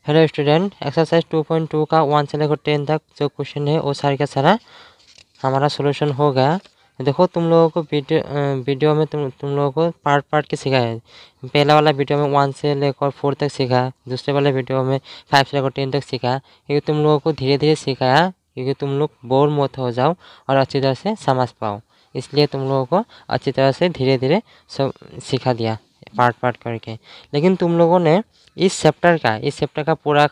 Hello student, exercise 2.2 का 1 से लेकर 10 तक जो क्वेश्चन है वो सारा का सारा हमारा सॉल्यूशन हो गया। देखो तुम लोगों को वीडियो में तुम लोगों को पार्ट पार्ट के सिखाया है। पहला वाला वीडियो में 1 से लेकर 4 तक सिखाया, दूसरे वाले वीडियो में 5 से लेकर 10 तक सिखाया। क्योंकि तुम लोगों को धीरे धीरे सिखाया, क्योंकि तुम लोग बोर मत हो जाओ और अच्छी तरह से समझ पाओ, इसलिए तुम लोगों को अच्छी तरह से धीरे धीरे सब सिखा दिया पार्ट पार्ट करके। लेकिन तुम लोगों ने इस चैप्टर का पूरा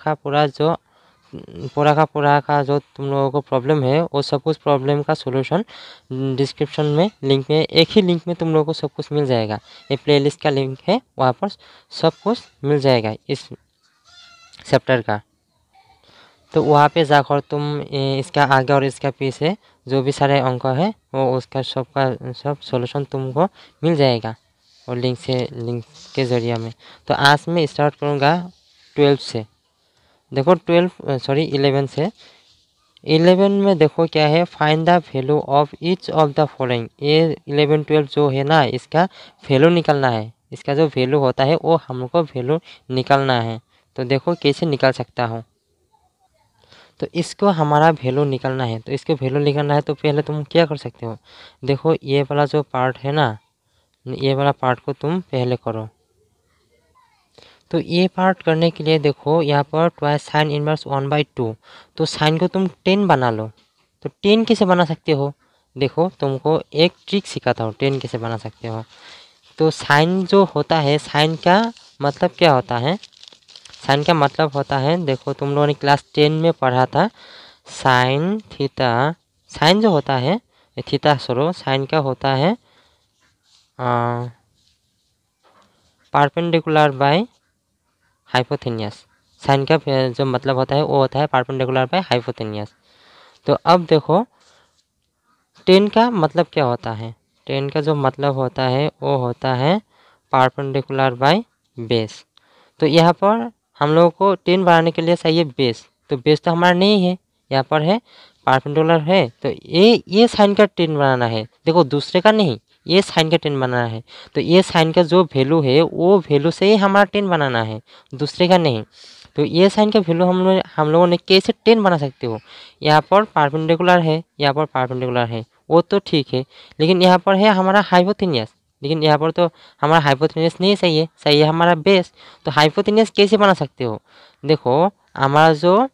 का जो तुम लोगों को प्रॉब्लम है वो सब कुछ प्रॉब्लम का सॉल्यूशन डिस्क्रिप्शन में एक ही लिंक में तुम लोगों को सब कुछ मिल जाएगा। ये प्लेलिस्ट का लिंक है, वहाँ पर सब कुछ मिल जाएगा इस चैप्टर का। तो वहाँ पे जाकर तुम इसका आगे और इसका पीछे जो भी सारे अंक है वो उसका सब सॉल्यूशन तुमको मिल जाएगा और लिंक के ज़रिए में। तो आज मैं स्टार्ट करूँगा 12 से। देखो 11 से। 11 में देखो क्या है, find the value of each of the following. ये 11 12 जो है ना, इसका वैल्यू निकलना है। इसका जो वैल्यू होता है वो हमको वैल्यू निकलना है। तो देखो कैसे निकाल सकता हूँ। तो इसको हमारा वैल्यू निकालना है, तो इसके वैल्यू निकालना है तो पहले तुम क्या कर सकते हो। देखो ये वाला जो पार्ट है ना, ये वाला पार्ट को तुम पहले करो। तो ये पार्ट करने के लिए देखो यहाँ पर ट्वाइस साइन इनवर्स 1/2। तो साइन को तुम 10 बना लो। तो 10 कैसे बना सकते हो, देखो तुमको एक ट्रिक सिखाता हूँ 10 कैसे बना सकते हो। तो साइन जो होता है, साइन का मतलब क्या होता है, साइन का मतलब होता है, देखो तुम लोगों ने क्लास 10 में पढ़ा था साइन थीटा। साइन जो होता है थीटा साइन का होता है परपेंडिकुलर बाय हाइपोथेनियस। साइन का जो मतलब होता है वो होता है परपेंडिकुलर बाय हाइपोथेनियस। तो अब देखो 10 का मतलब क्या होता है, 10 का जो मतलब होता है वो होता है परपेंडिकुलर बाय बेस। तो यहाँ पर हम लोगों को 10 बनाने के लिए चाहिए बेस। तो बेस तो हमारा नहीं है, यहाँ पर है परपेंडिकुलर है। तो ये साइन का 10 बनाना है, देखो दूसरे का नहीं, ये साइन का 10 बनाना है। तो ये साइन का जो वैल्यू है वो वैल्यू से ही हमारा 10 बनाना है, दूसरे का नहीं। तो ये साइन का वैल्यू हम लोगों ने कैसे 10 बना सकते हो, यहाँ पर परपेंडिकुलर है, यहाँ पर परपेंडिकुलर है, वो तो ठीक है। लेकिन यहाँ पर है हमारा हाइपोथेनियस, लेकिन यहाँ पर तो हमारा हाइपोथेनियस नहीं सही है हमारा बेस। तो हाइपोथेनियस कैसे बना सकते हो, देखो हमारा जो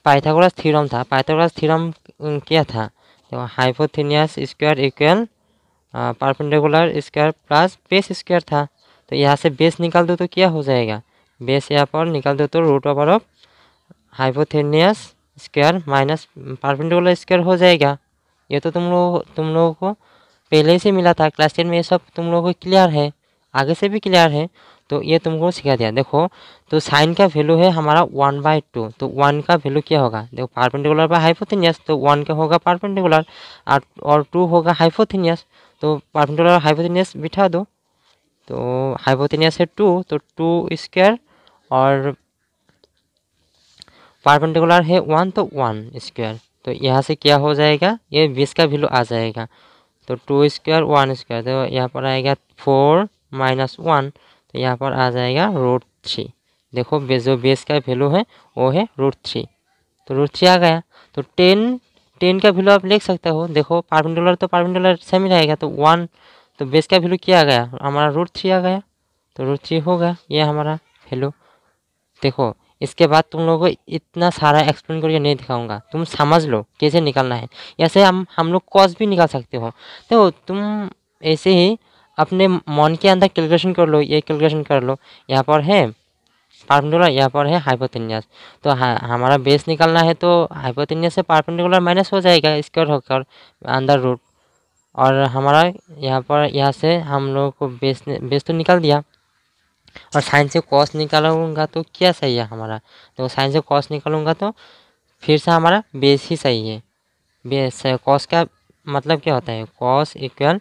पाइथागोरस थ्योरम था, पाइथागोरस थ्योरम क्या था, तो hypotenuse square equal perpendicular square plus base square था। तो यहाँ से बेस निकाल दो तो क्या हो जाएगा, बेस यहाँ पर निकाल दो तो root over of hypotenuse square minus perpendicular square हो जाएगा। ये तो तुम लोगों को पहले से मिला था क्लास 10 में, ये सब तुम लोगों को क्लियर है, आगे से भी क्लियर है। तो ये तुमको सिखा दिया। देखो तो साइन का वैल्यू है हमारा 1/2। तो 1 का वैल्यू क्या होगा, देखो परपेंडिकुलर बाय हाइपोथेनियस, तो 1 का होगा परपेंडिकुलर और 2 होगा हाइपोथेनियस। तो परपेंडिकुलर हाइपोथेनियस बिठा दो, तो हाइपोथेनियस है 2, तो 2 स्क्वायर और परपेंडिकुलर है 1, तो 1 स्क्वायर। तो यहाँ से क्या हो जाएगा, ये 20 का वैल्यू आ जाएगा। तो 2 स्क्वायर 1 स्क्वायर, तो यहाँ पर आएगा 4 - 1, तो यहाँ पर आ जाएगा √3। देखो जो बेस का वैल्यू है वो है √3, तो √3 आ गया। तो 10 का वैल्यू आप लिख सकते हो। देखो परपेंडिकुलर तो परपेंडिकुलर सेम ही रहेगा, तो 1, तो बेस का वैल्यू क्या आ गया हमारा √3 आ गया, तो √3 होगा ये हमारा वैल्यू। देखो इसके बाद तुम लोगों को इतना सारा एक्सप्लेन करके नहीं दिखाऊंगा, तुम समझ लो कैसे निकालना है। ऐसे हम लोग कॉस भी निकाल सकते हो। देखो तुम ऐसे ही अपने मन के अंदर कैलकुलेशन कर लो, ये कैलकुलेशन कर लो। यहाँ पर है परपेंडिकुलर, यहाँ पर है हाइपोथेनियस। तो हमारा बेस निकालना है, तो हाइपोथेनियस से परपेंडिकुलर माइनस हो जाएगा स्क्वायर होकर अंदर रूट। और हमारा यहाँ से हम लोग को बेस तो निकाल दिया। और साइन से कॉस निकालूंगा तो क्या सही है हमारा, तो साइन से कॉस निकालूंगा तो फिर से हमारा बेस ही सही है। बेस कॉस का मतलब क्या होता है, cos equal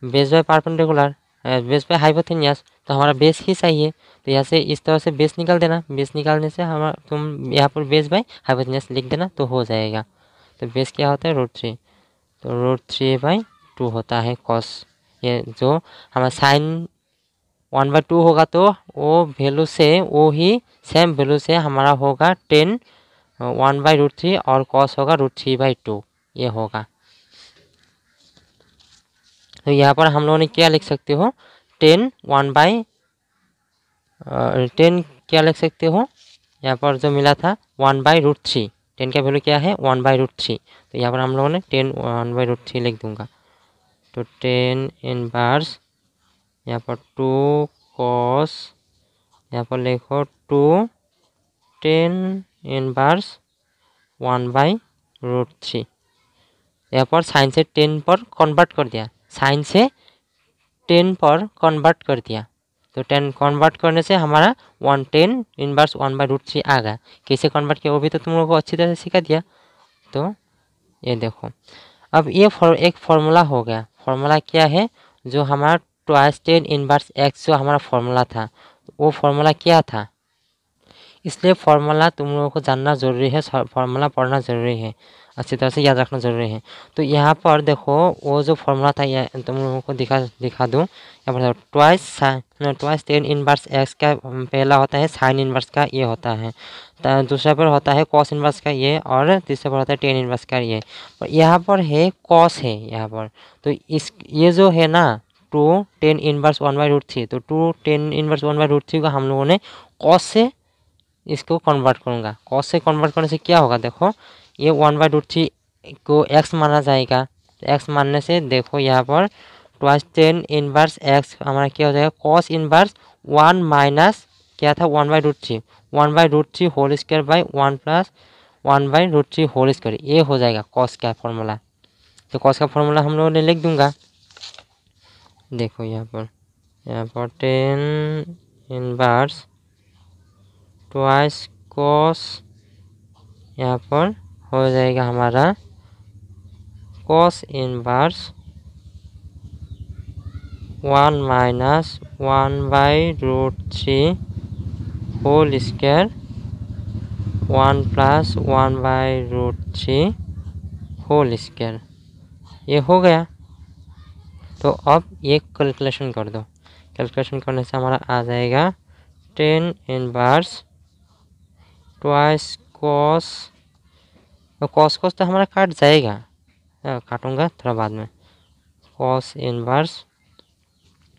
base by perpendicular, base by hypotenuse, तो हमारा बेस ही सही है। तो यहाँ से इस तरह से बेस निकाल देना, बेस निकालने से हमारा तुम यहाँ पर बेस बाय हाइपोथेनियस लिख देना तो हो जाएगा। तो बेस क्या होता है √3, तो √3/2 होता है कॉस। ये जो हमारा साइन 1/2 होगा तो वो वैल्यू से वो ही सेम वैल्यू से हमारा होगा 10 1/√3 और कॉस होगा √3/2 ये होगा। तो यहाँ पर हम लोगों ने क्या लिख सकते हो 10 10 क्या लिख सकते हो यहाँ पर जो मिला था 1/√3 10 का वैल्यू क्या है 1/√3 तो यहाँ पर हम लोगों ने 10 1/√3 लिख दूंगा। तो 10 इनवर्स यहाँ पर 2 कॉस यहाँ पर लिखो 2 10 इनवर्स 1/√3 यहाँ पर साइन से 10 पर कन्वर्ट कर दिया, साइन से 10 पर कन्वर्ट कर दिया। तो 10 कन्वर्ट करने से हमारा 110 इनवर्स 1/√3 आ गया। कैसे कन्वर्ट किया वो भी तो तुम लोगों को अच्छी तरह से सिखा दिया। तो ये देखो अब ये एक फार्मूला हो गया। फार्मूला क्या है जो हमारा ट्वाइस 10 इनवर्स x जो हमारा फार्मूला था वो फार्मूला क्या था, इसलिए फार्मूला तुम लोगों को जानना ज़रूरी है, फार्मूला पढ़ना ज़रूरी है, अच्छी तरह से याद रखना ज़रूरी है। तो यहाँ पर देखो वो जो फार्मूला था ये तुम लोगों को दिखा दूँ। यहाँ पर ट्वाइस 10 इनवर्स एक्स का पहला होता है साइन इनवर्स का ये होता है, दूसरा पर होता है कॉस इनवर्स का ये, और तीसरा पर होता है टेन इनवर्स का ये। पर यहाँ पर है कॉस है यहाँ पर। तो इस ये जो है ना 2 10 इनवर्स 1/√3, तो 2 10 इनवर्स 1/√3 को हम लोगों ने कॉस से इसको कन्वर्ट करूँगा। कॉस से कन्वर्ट करने से क्या होगा देखो ये 1/√3 को x माना जाएगा। तो x मानने से देखो यहाँ पर ट्वाइस 10 इनवर्स x हमारा क्या हो जाएगा कॉस इनवर्स 1 माइनस क्या था 1/√3 1/√3 whole square by 1 plus 1/√3 whole square ये हो जाएगा कॉस का फॉर्मूला। तो कॉस का फॉर्मूला हम लोगों ने लिख दूंगा। देखो यहाँ पर 10 इनवर्स ट्वाइस कॉस यहाँ पर हो जाएगा हमारा cos inverse 1 minus 1/√3 whole square 1 plus 1/√3 whole square ये हो गया। तो अब ये कैलकुलेशन कर दो, कैलकुलेशन करने से हमारा आ जाएगा 10 इनवर्स ट्वाइस कॉस, कॉस तो हमारा काट जाएगा, काटूंगा थोड़ा बाद में, कॉस इनवर्स।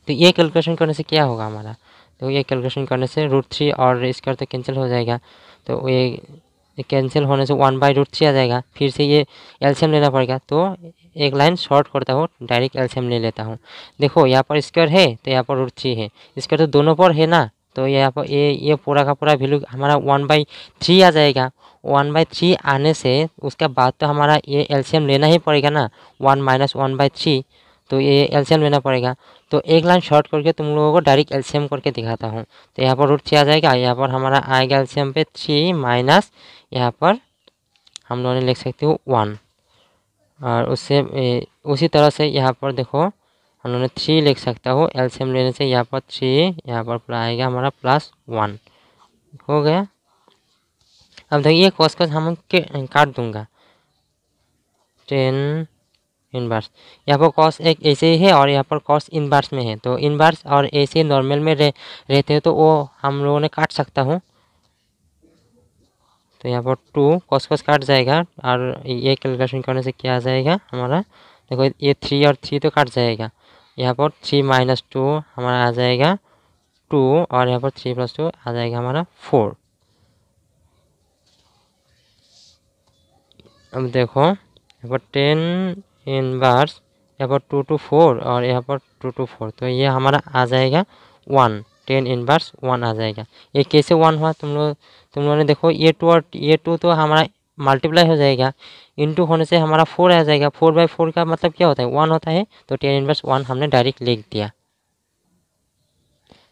तो ये कैलकुलेशन करने से क्या होगा हमारा, तो ये कैलकुलेशन करने से √3 और स्क्वायर तो कैंसिल हो जाएगा। तो ये कैंसिल होने से 1/√3 आ जाएगा। फिर से ये एलसीएम लेना पड़ेगा। तो एक लाइन शॉर्ट करता हूँ, डायरेक्ट एलसीएम ले लेता हूँ। देखो यहाँ पर स्क्वायर है तो यहाँ पर √3 है, स्क्वायर तो दोनों पर है ना, तो यहाँ पर ये पूरा का पूरा वैल्यू हमारा 1/3 आ जाएगा। 1/3 आने से उसके बाद तो हमारा ये एलसीएम लेना ही पड़ेगा ना, 1 माइनस 1/3, तो ये एलसीएम लेना पड़ेगा। तो एक लाइन शॉर्ट करके तुम लोगों को डायरेक्ट एलसीएम करके दिखाता हूँ। तो यहाँ पर √3 आ जाएगा, यहाँ पर हमारा आएगा एलसीएम पे 3 माइनस यहाँ पर हम लोगों ने लिख सकते हो 1, और उससे उसी तरह से यहाँ पर देखो हम लोगों ने 3 लिख सकता हो, एलसीएम लेने से यहाँ पर 3 यहाँ पर पूरा आएगा हमारा +1 हो गया। अब देखिए कॉस हम काट दूंगा 10 इनवर्स, यहाँ पर कॉस एक ऐसे ही है और यहाँ पर कॉस इनवर्स में है। तो इनवर्स और ऐसे नॉर्मल में रहते हैं तो वो हम लोगों ने काट सकता हूँ। तो यहाँ पर 2 कॉस काट जाएगा और ये कैलकुलेशन करने से क्या आ जाएगा हमारा, देखो ये 3 और 3 तो काट जाएगा, यहाँ पर 3 माइनस 2 हमारा आ जाएगा 2 और यहाँ पर 3 + 2 आ जाएगा हमारा 4। अब देखो यहाँ पर 10 इनवर्स यहाँ पर 2 to 4 और यहाँ पर 2 to 4, तो ये हमारा आ जाएगा 1, 10 इनवर्स 1 आ जाएगा। ये कैसे 1 हुआ तुम लोगों ने देखो ये 2 और ये 2 तो हमारा मल्टीप्लाई हो जाएगा, इनटू होने से हमारा 4 आ जाएगा। 4/4 का मतलब क्या होता है 1 होता है, तो 10 इनवर्स 1 हमने डायरेक्ट लिख दिया।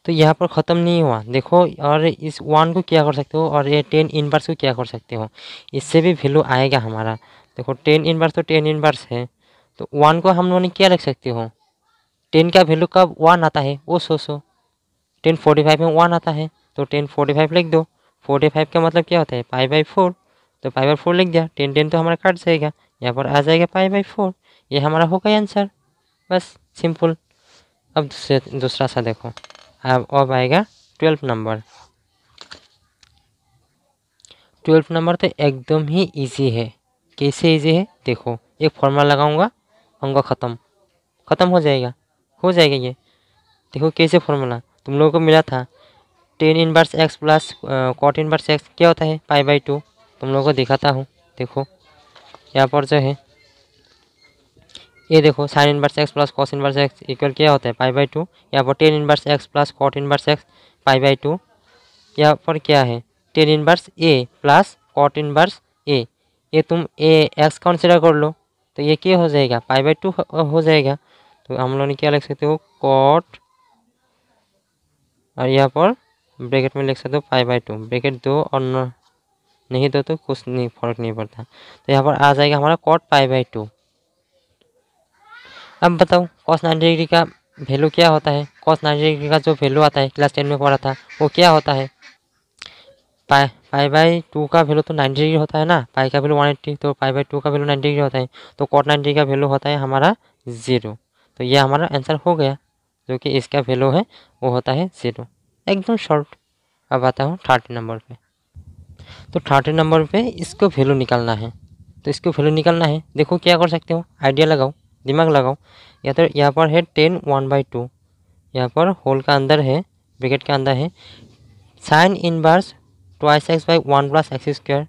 तो यहाँ पर ख़त्म नहीं हुआ देखो, और इस 1 को क्या कर सकते हो और ये 10 इनवर्स को क्या कर सकते हो, इससे भी वैल्यू आएगा हमारा। देखो 10 इनवर्स तो 10 इनवर्स है, तो 1 को हम लोगों ने क्या रख सकते हो, 10 का वैल्यू कब 1 आता है वो सोचो, 1045 में 1 आता है, तो 1045 लिख दो। 45 का मतलब क्या होता है π/4, तो π/4 लिख दिया। 10 तो हमारा कट जाएगा, यहाँ पर आ जाएगा π/4, ये हमारा होगा आंसर, बस सिंपल। अब दूसरा सा देखो अब आएगा 12 नंबर। 12 नंबर तो एकदम ही इजी है। कैसे इजी है देखो, एक फॉर्मूला लगाऊंगा, अंक खत्म हो जाएगा ये। देखो कैसे फॉर्मूला तुम लोगों को मिला था, tan inverse x plus cot inverse x क्या होता है π/2। तुम लोगों को दिखाता हूँ, देखो यहाँ पर जो है ये देखो sine inverse x plus cos inverse x equal क्या होता है π/2। यहाँ पर tan inverse x plus cot inverse X π/2। यहाँ पर क्या है tan inverse A plus cot inverse A, ये तुम ए एक्स कंसिडर कर लो तो ये क्या हो जाएगा π/2 हो जाएगा। तो हम लोग ने क्या लिख सकते हो कॉट, और यहाँ पर ब्रैकेट में लिख सकते हो π/2, ब्रैकेट दो और नहीं दो तो कुछ नहीं फर्क नहीं पड़ता। तो यहाँ पर आ जाएगा हमारा कॉट π/2। अब बताओ cos 90 डिग्री का वैल्यू क्या होता है। cos 90 डिग्री का जो वैल्यू आता है क्लास 10 में पढ़ा था वो क्या होता है, π/2 का वैल्यू तो 90 डिग्री होता है ना, पाई का वैल्यू 180 तो π/2 का वैल्यू 90 डिग्री होता है, तो cot 90 का वैल्यू होता है हमारा 0। तो ये हमारा आंसर हो गया, जो कि इसका वैल्यू है वो होता है 0, एकदम शॉर्ट। अब आता हूँ 30 नंबर पे। तो 30 नंबर पे इसको वैल्यू निकालना है। तो इसको वैल्यू निकालना है, देखो क्या कर सकते हो, आइडिया लगाओ, दिमाग लगाओ। या तो यहाँ पर है 10 1/2, यहाँ पर होल का अंदर है, ब्रैकेट के अंदर है sine inverse twice x by 1 plus x square.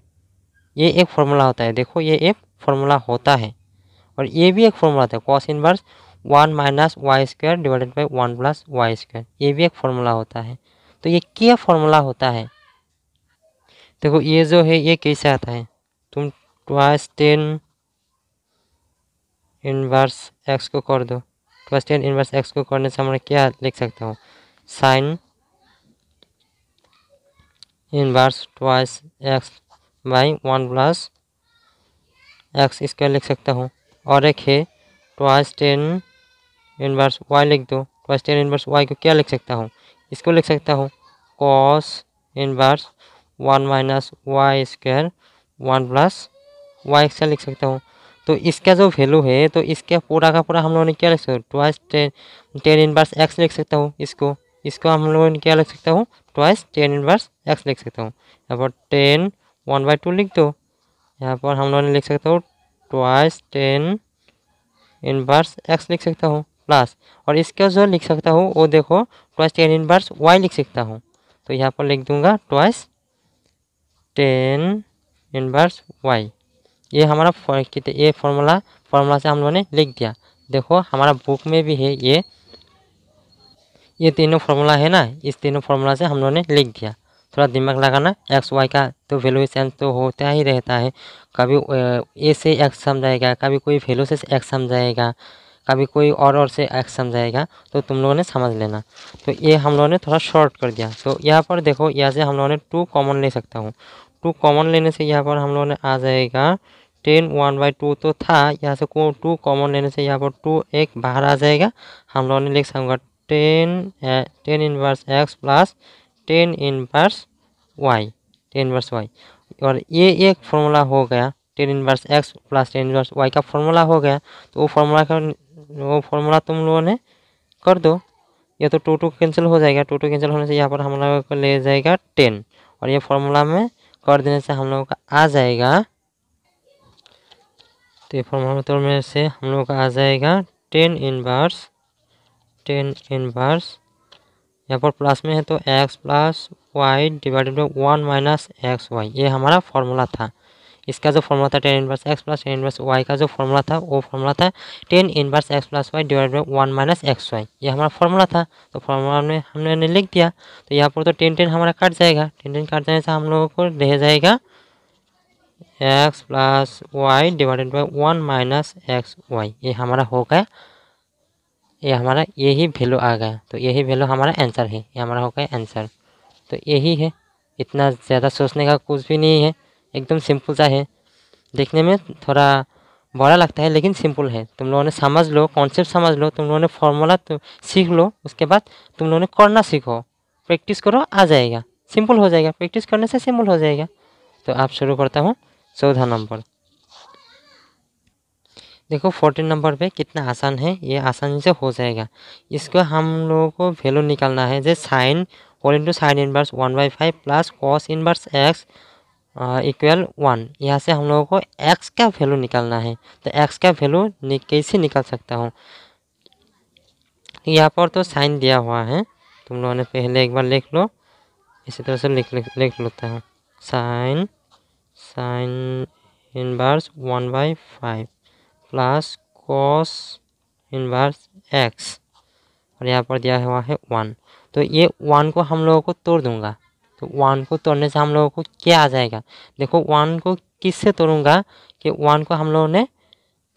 ये एक फॉर्मूला होता है, देखो ये एक फॉर्मूला होता है। और ये भी एक फॉर्मूला होता है cos inverse 1 minus y square divided by 1 plus y square, ये भी एक फॉर्मूला होता है। तो ये क्या फॉर्मूला होता है, देखो ये जो है ये कैसे आता है, तुम ट्वाइस 10 इनवर्स एक्स को कर दो, ट्वाइस 10 इनवर्स एक्स को करने से हमारा क्या लिख सकता हूँ, sine inverse twice x by 1 plus x square लिख सकता हूँ। और एक है ट्वाइस 10 इनवर्स वाई लिख दो, ट्वाइस 10 इनवर्स वाई को क्या लिख सकता हूँ, इसको लिख सकता हूँ cos inverse 1 minus y square 1 plus y square लिख सकता हूँ। तो इसका जो वैल्यू है तो इसका पूरा का पूरा हम लोगों ने क्या लिख सकते हो, ट्वाइस 10 इनवर्स एक्स लिख सकता हूँ, इसको हम लोगों ने क्या लिख सकता हूँ, ट्वाइस 10 इनवर्स एक्स लिख सकता हूँ। यहाँ पर 10 1/2 लिख दो, यहाँ पर हम लोगों ने लिख सकता हूँ ट्वाइस 10 इनवर्स एक्स लिख सकता हूँ प्लस, और इसका जो लिख सकता हूँ वो देखो ट्वाइस 10 इनवर्स वाई लिख सकता हूँ। तो यहाँ पर लिख दूंगा ट्वाइस 10 इनवर्स वाई। ये हमारा ये फॉर्मूला से हम लोगों ने लिख दिया। देखो हमारा बुक में भी है ये तीनों फार्मूला है ना, इस तीनों फार्मूला से हम लोगों ने लिख दिया। थोड़ा दिमाग लगाना, एक्स वाई का तो वैल्यू सेंस तो होता ही रहता है, कभी ए से एक्स समझाएगा, कभी कोई वैल्यू से एक्स समझाएगा, कभी कोई और से एक्स समझाएगा, तो तुम लोगों ने समझ लेना। तो ये हम लोगों ने थोड़ा शॉर्ट कर दिया। तो यहाँ पर देखो यहाँ से हम लोगों ने 2 कॉमन ले सकता हूँ, 2 कॉमन लेने से यहाँ पर हम लोगों ने आ जाएगा 10 1/2 तो था, यहाँ से 2 कॉमन लेने से यहाँ पर 2 एक बाहर आ जाएगा। हम लोगों ने लिख सकूँगा 10 inverse x plus 10 inverse y, 10 inverse y. और ये एक फॉर्मूला हो गया 10 inverse x plus 10 inverse y का फॉर्मूला हो गया। तो वो फॉर्मूला तुम लोगों ने कर दो। ये तो 2 कैंसिल हो जाएगा, 2 कैंसिल होने से यहाँ पर हम लोगों को ले जाएगा 10, और ये फॉर्मूला में कर देने से हम लोगों का आ जाएगा, तो ये फॉर्मूला में से हम लोगों का आ जाएगा 10 इनवर्स यहाँ पर प्लस में है तो x plus y divided by 1 minus x y, ये हमारा फॉर्मूला था। इसका जो फॉर्मूला था 10 inverse x plus 10 inverse y का जो फॉर्मूला था वो फॉर्मूला था 10 inverse x plus y divided by 1 minus x y, ये हमारा फॉर्मूला था। तो फॉर्मूला में हमने लिख दिया। तो यहाँ पर तो 10 हमारा कट जाएगा, 10 काट जाने से हम लोगों को रह जाएगा x plus y divided by 1 minus x y, ये हमारा हो गया, ये हमारा यही वैल्यू आ गया। तो यही वैल्यू हमारा आंसर है, ये हमारा हो गया आंसर। तो यही है, इतना ज़्यादा सोचने का कुछ भी नहीं है, एकदम सिंपल सा है। देखने में थोड़ा बड़ा लगता है लेकिन सिंपल है। तुम लोगों ने समझ लो, कॉन्सेप्ट समझ लो, तुम लोगों ने फॉर्मूला तो सीख लो, उसके बाद तुम लोगों ने करना सीखो, प्रैक्टिस करो, आ जाएगा, सिंपल हो जाएगा, प्रैक्टिस करने से सिंपल हो जाएगा। तो आप शुरू करता हूँ 14 नंबर। देखो 14 नंबर पे कितना आसान है, ये आसानी से हो जाएगा। इसको हम लोगों को वैल्यू निकालना है, जैसे sine whole into sine inverse 1/5 plus cos inverse x equal 1। यहाँ से हम लोगों को एक्स का वैल्यू निकालना है। तो एक्स का वैल्यू कैसे निकाल सकता हूँ, यहाँ पर तो साइन दिया हुआ है, तुम लोगों ने पहले एक बार लिख लो, इसी तरह से लिख लेता हूँ। Sign inverse 1/5 plus cos inverse x, और यहाँ पर दिया हुआ है 1। तो ये 1 को हम लोगों को तोड़ दूंगा, तो 1 को तोड़ने से हम लोगों को क्या आ जाएगा, देखो 1 को किससे तोड़ूंगा कि 1 को हम लोगों ने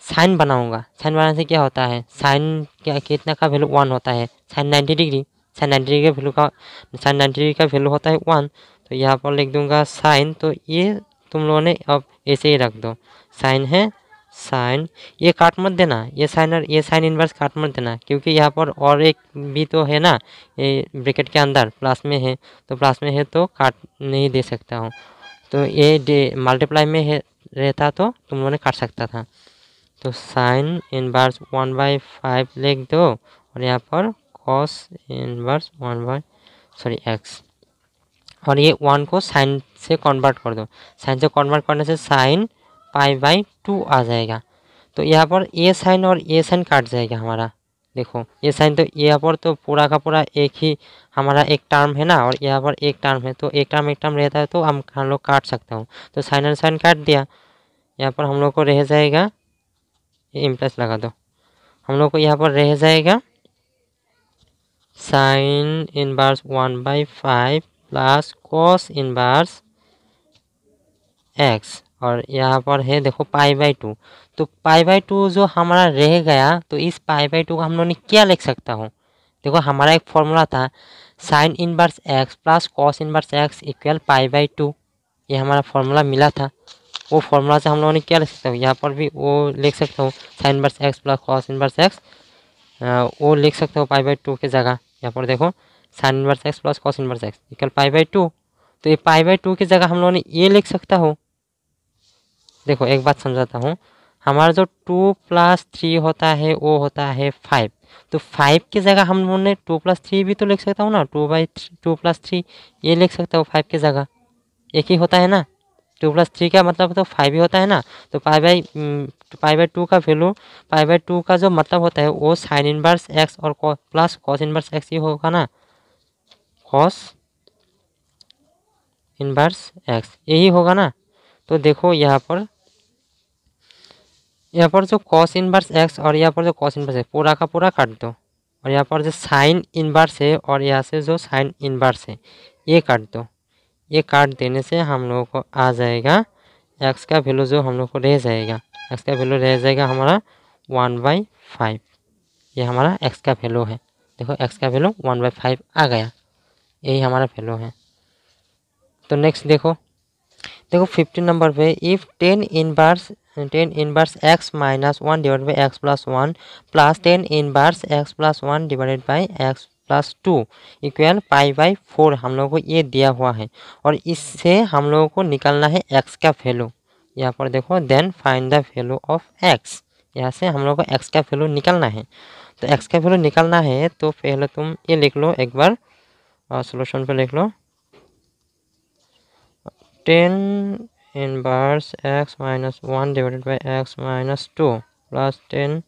साइन बनाऊंगा। साइन बनाने से क्या होता है, साइन क्या कितना का वैल्यू 1 होता है, साइन 90 डिग्री। साइन 90 डिग्री का वैल्यू साइन 90 डिग्री का वैल्यू होता है 1। तो यहाँ पर लिख दूंगा साइन, तो ये तुम लोगों ने अब ऐसे ही रख दो, साइन है साइन, ये काट मत देना, ये साइन और ये साइन इनवर्स काट मत देना, क्योंकि यहाँ पर और एक भी तो है ना, ये ब्रैकेट के अंदर प्लस में है, तो प्लस में है तो काट नहीं दे सकता हूँ। तो ये मल्टीप्लाई में है रहता तो तुम लोगों ने काट सकता था। तो साइन इनवर्स 1/5 लिख दो, और यहाँ पर कॉस इनवर्स एक्स, और ये 1 को साइन से कन्वर्ट कर दो। साइन से कन्वर्ट करने से साइन π/2 आ जाएगा। तो यहाँ पर ये साइन और ये साइन काट जाएगा हमारा। देखो ये साइन, तो यहाँ पर तो पूरा का पूरा एक ही हमारा एक टर्म है ना, और यहाँ पर एक टर्म है, तो एक टर्म रहता है, तो हम लोग काट सकता हूँ। तो साइन और साइन काट दिया, यहाँ पर हम लोग को रह जाएगा, ये इम्प्रेस लगा दो, हम लोग को यहाँ पर रह जाएगा sign inverse 1/5 plus cos inverse x, और यहाँ पर है देखो π/2। तो π/2 जो हमारा रह गया, तो इस π/2 को हम लोग ने क्या लिख सकता हूँ, देखो हमारा एक फॉर्मूला था sine inverse x plus cos inverse x equal π/2, ये हमारा फॉर्मूला मिला था। वो फॉर्मूला से हम लोगों ने क्या लिख सकता हूँ, यहाँ पर भी वो लिख सकता हूँ sign inverse x plus cos inverse x, वो लिख सकते हो π/2 की जगह। यहाँ पर देखो sine inverse x plus cos inverse x equal π/2, तो ये π/2 की जगह हम लोगों ने ये लिख सकता हो। देखो एक बात समझाता हूँ, हमारा जो 2 + 3 होता है वो होता है 5, तो 5 की जगह हम लोगों ने 2 + 3 भी तो लिख सकता हूँ ना, 2 + 3 ये लिख सकता हूँ 5 की जगह, एक ही होता है ना, 2 + 3 का मतलब तो 5 ही होता है ना। तो π/2 का वैल्यू, π/2 का जो मतलब होता है वो साइन इनवर्स एक्स और प्लस कॉस इनवर्स एक्स ही होगा ना, कॉस इनवर्स एक्स यही होगा ना। तो देखो यहाँ पर जो कॉस इनवर्स एक्स और यहाँ पर जो कॉस इनवर्स है पूरा का पूरा काट दो, और यहाँ पर जो साइन इनवर्स है और यहाँ से जो साइन इनवर्स है ये काट दो। ये काट देने से हम लोगों को आ जाएगा एक्स का वैल्यू, जो हम लोग को रह जाएगा, एक्स का वैल्यू रह जाएगा हमारा 1/5। ये हमारा एक्स का वैल्यू है, देखो एक्स का वैल्यू 1/5 आ गया, यही हमारा वैल्यू है। तो नेक्स्ट देखो 15 नंबर पे, if tan inverse x - 1 divided by x + 1 plus tan inverse x + 1 divided by x + 2 equal π/4 हम लोगों को ये दिया हुआ है, और इससे हम लोगों को निकालना है x का वैल्यू। यहाँ पर देखो then find the value of x, यहाँ से हम लोगों को x का वैल्यू निकालना है। तो x का वैल्यू निकालना है तो पहले तुम ये लिख लो एक बार, सोल्यूशन पे लिख लो, tan inverse x - 1 divided by x - 2 plus tan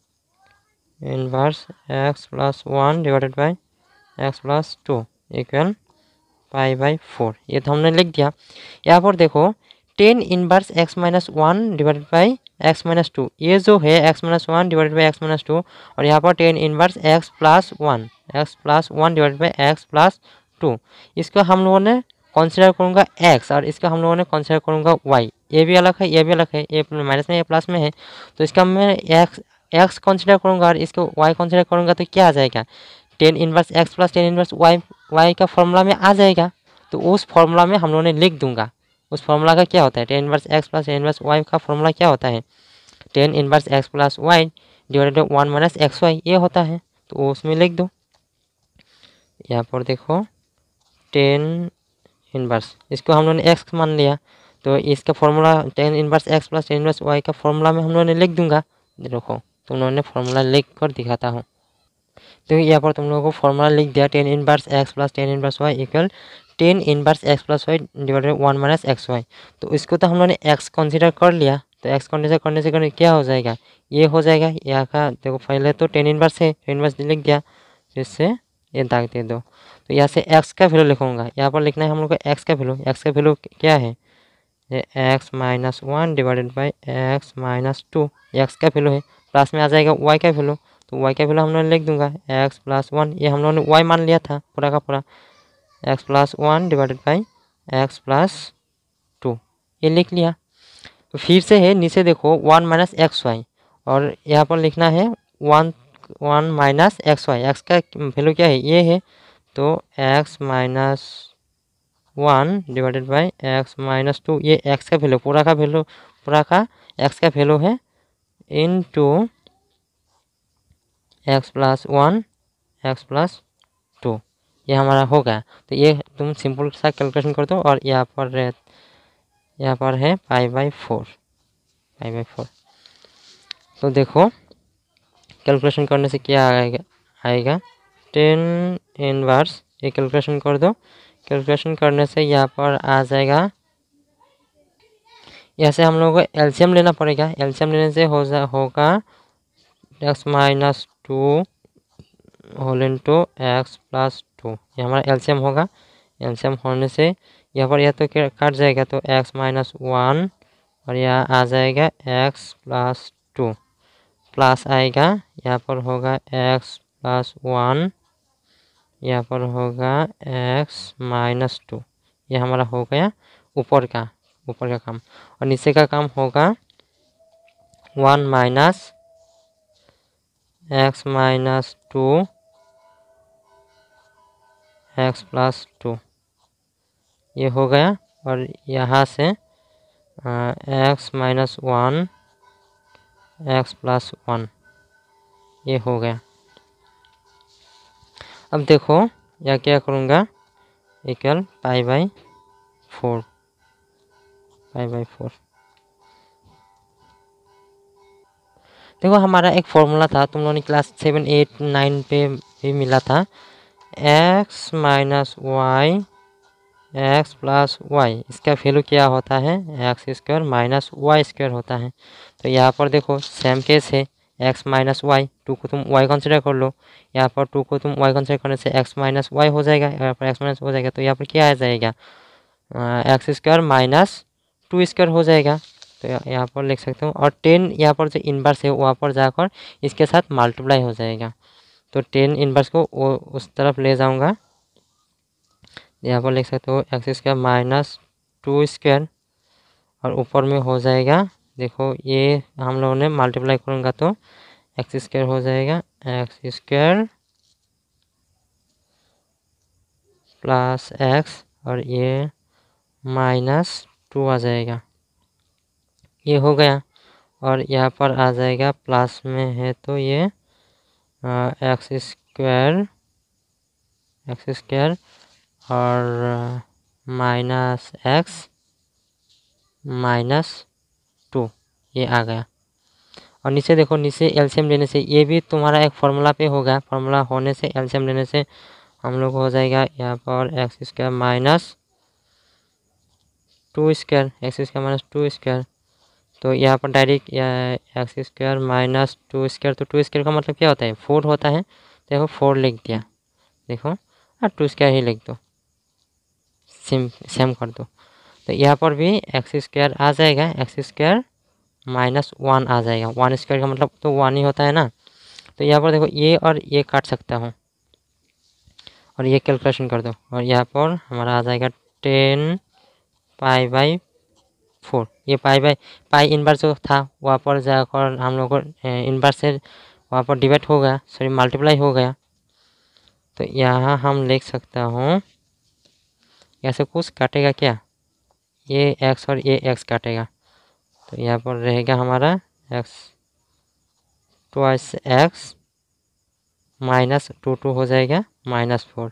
inverse x + 1 divided by x + 2 equal π/4। ये तो हमने लिख दिया। यहाँ पर देखो tan inverse x - 1 divided by x - 2, ये जो है x - 1 डिवाइडेड बाई x - 2, और यहाँ पर tan inverse x + 1 divided by x + 2, इसको हम लोगों ने कंसीडर करूँगा x, और इसका हम लोगों ने कंसीडर करूँगा y। ये भी अलग है, ये भी अलग है, ये माइनस में ये प्लस में है, तो इसका मैं x कंसीडर करूँगा और इसको y कंसीडर करूँगा, तो क्या आ जाएगा, ten inverse x plus tan inverse y का फॉर्मूला में आ जाएगा। तो उस फॉर्मूला में हम लोगों ने लिख दूंगा, उस फॉर्मूला का क्या होता है, tan inverse x plus tan inverse y का फॉर्मूला क्या होता है, tan inverse x plus y divided by 1 minus xy ये होता है। तो उसमें लिख दो, यहाँ पर देखो टेन इनवर्स, इसको हम लोगों ने x मान लिया, तो इसका formula ten inverse x plus tan inverse y का फॉर्मूला में हम लोगों ने लिख दूंगा, देखो तुम लोगों ने फॉर्मूला लिख कर दिखाता हूँ। तो यहाँ पर तुम लोगों को फॉर्मूला लिख दिया, tan inverse x plus tan inverse y equal tan inverse x plus y divided one minus x y. तो इसको तो हम लोगों ने एक्स कंसीडर कर लिया, तो एक्स कंसीडर करने से क्या हो जाएगा, ये हो जाएगा। यहाँ का देखो पहले तो टेन इनवर्स है, टेन इनवर्स लिख दिया, इससे ये दाग दे दो। तो यहाँ से एक्स का वैल्यू लिखूंगा, यहाँ पर लिखना है हम लोग को एक्स का वैल्यू। एक्स का वैल्यू क्या है, ये x minus one divided by X minus to, x का वैल्यू है। प्लस में आ जाएगा वाई का वैल्यू, तो वाई का वैल्यू हम लोग लिख दूंगा एक्स प्लस वन, ये हम लोगों ने वाई मान लिया था पूरा का पूरा, x plus one divided by x plus two, ये लिख लिया। तो फिर से है नीचे देखो वन माइनस एक्स वाई, और यहाँ पर लिखना है one one minus x Y. X का वैल्यू क्या है, ये है, तो X minus one divided by X minus two, ये एक्स का वैल्यू पूरा का वैल्यू, पूरा का एक्स का वैल्यू है into X plus one X plus two, ये हमारा होगा। तो ये तुम सिंपल सा कैलकुलेशन कर दो, और यहाँ पर है pi by four, pi by four. तो देखो कैलकुलेशन करने से क्या आएगा टेन इनवर्स, ये कैलकुलेशन कर दो। कैलकुलेशन करने से यहाँ पर आ जाएगा, यहाँ से हम लोगों को एलसीएम लेना पड़ेगा। एलसीएम लेने से होगा x minus two whole into x plus two, ये हमारा एलसीएम होगा। एलसीएम होने से यहाँ पर यह तो कट जाएगा, तो एक्स माइनस वन, और यहाँ आ जाएगा एक्स प्लस टू, प्लस आएगा, यहाँ पर होगा एक्स प्लस वन, यहाँ पर होगा एक्स माइनस टू। ये हमारा हो गया ऊपर का काम, और नीचे का काम होगा one minus x minus to X plus two, ये हो गया। और यहाँ से x minus one X plus one, ये हो गया। अब देखो यह क्या करूँगा, equal pi by four, pi by four. देखो हमारा एक फॉर्मूला था, तुम लोगों ने क्लास 7, 8, 9 पे भी मिला था, x minus y x plus y, इसका वैल्यू क्या होता है, x square minus y square होता है। तो यहाँ पर देखो सेम केस है, एक्स माइनस वाई, टू को तुम वाई कंसिडर कर लो, यहाँ पर टू को तुम वाई कंसिडर करने से एक्स माइनस वाई हो जाएगा, यहाँ पर एक्स माइनस हो जाएगा, तो यहाँ पर क्या आ जाएगा, x square minus two square हो जाएगा। तो यहाँ पर लिख सकते हो, और 10 यहाँ पर जो इन्वर्स है वहाँ पर जाकर इसके साथ मल्टीप्लाई हो जाएगा, तो 10 इन्वर्स को उस तरफ ले जाऊँगा, यहाँ पर लिख सकते हो x square minus two square, और ऊपर में हो जाएगा, देखो ये हम लोगों ने मल्टीप्लाई करूँगा तो एक्स स्क्वायर हो जाएगा, एक्स स्क्वायर प्लस एक्स, और ये माइनस टू आ जाएगा, ये हो गया। और यहाँ पर आ जाएगा प्लस में है, तो ये एक्स स्क्वायर और माइनस एक्स माइनस टू, ये आ गया। और नीचे देखो, नीचे एलसीएम लेने से ये भी तुम्हारा एक फार्मूला पे होगा, फार्मूला होने से एलसीएम लेने से हम लोग हो जाएगा यहाँ पर x square minus two square, x square minus two square. तो यहाँ पर direct x square minus two square, तो टू स्क्वायर का मतलब क्या होता है, फोर होता है। देखो फोर लिख दिया, देखो और टू स्क्वायर ही लिख दो, सेम कर दो। तो यहाँ पर भी एक्स स्क्वायर आ जाएगा, एक्स स्क्वायर माइनस वन आ जाएगा, वन स्क्वायर का मतलब तो वन ही होता है ना। तो यहाँ पर देखो ये और ये काट सकता हूँ, और ये कैलकुलेशन कर दो, और यहाँ पर हमारा आ जाएगा 10 पाई बाई फोर। ये पाई इनवर्स जो था वहाँ पर जाकर हम लोग को इनवर्स से वहाँ पर डिवाइड हो गया, सॉरी मल्टीप्लाई हो गया। तो यहाँ हम लिख सकता हूँ, ऐसे कुछ काटेगा क्या, ये एक्स और ये एक्स काटेगा, तो यहाँ पर रहेगा हमारा x twice x minus to हो जाएगा माइनस फोर।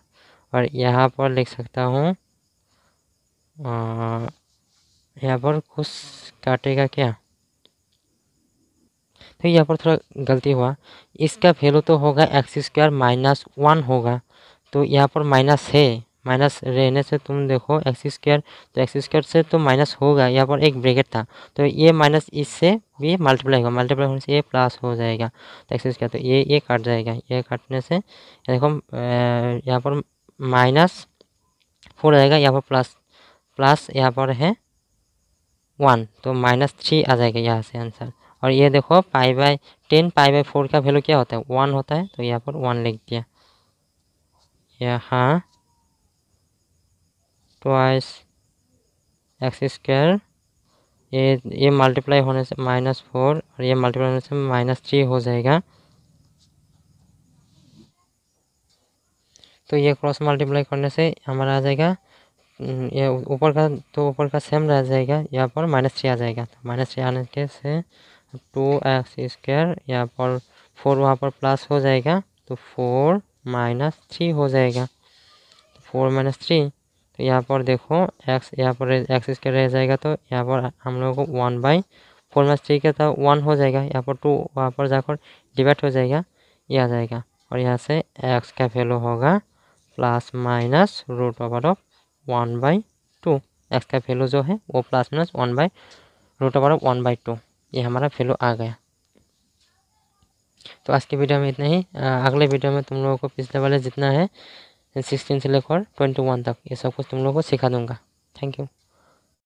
और यहाँ पर लिख सकता हूँ, यहाँ पर कुछ काटेगा क्या, तो यहाँ पर थोड़ा गलती हुआ, इसका वैल्यू तो होगा एक्स स्क्वायर माइनस 1 होगा, तो यहाँ पर माइनस है, माइनस रहने से तुम देखो एक्स स्क्वायर, तो एक्स स्क्वायर से तो माइनस होगा, यहाँ पर एक ब्रैकेट था, तो ये माइनस इससे भी मल्टीप्लाई होगा, मल्टीप्लाई होने से ये प्लस हो जाएगा, तो एक्स स्क्वायर, तो ये काट जाएगा, ये काटने से देखो यहाँ पर माइनस 4 आएगा, यहाँ पर प्लस प्लस यहाँ पर है 1, तो -3 आ जाएगा यहाँ से आंसर। और ये देखो टेन पाई बाई 4 का वैल्यू क्या होता है, 1 होता है, तो यहाँ पर 1 लिख दिया। यहाँ ट्वाइस एक्स स्क्वायर, ये मल्टीप्लाई होने से -4 और ये मल्टीप्लाई होने से -3 हो जाएगा, तो ये क्रॉस मल्टीप्लाई करने से हमारा आ जाएगा ये ऊपर का, तो ऊपर का सेम रह जाएगा, यहाँ पर -3 आ जाएगा, तो -3 आने के से 2x स्क्वायर, यहाँ पर 4 वहाँ पर प्लस हो जाएगा, तो 4 - 3 हो जाएगा, 4 - 3, तो यहाँ पर देखो x, यहाँ पर एक्स स्क्वायर रह जाएगा, तो यहाँ पर हम लोगों को 1/4 - 3 का तो 1 हो जाएगा, यहाँ पर 2 वहाँ पर जाकर डिवाइड हो जाएगा, ये आ जाएगा, और यहाँ से x का वैल्यू होगा ±√1/2, एक्स का वैल्यू जो है वो ±1/√1/2, ये हमारा वैल्यू आ गया। तो आज की वीडियो में इतना ही। अगले वीडियो में तुम लोगों को पिछले वाले जितना है 16 से लेकर 21 तक ये सब कुछ तुम लोगों को सिखा दूंगा। Thank you.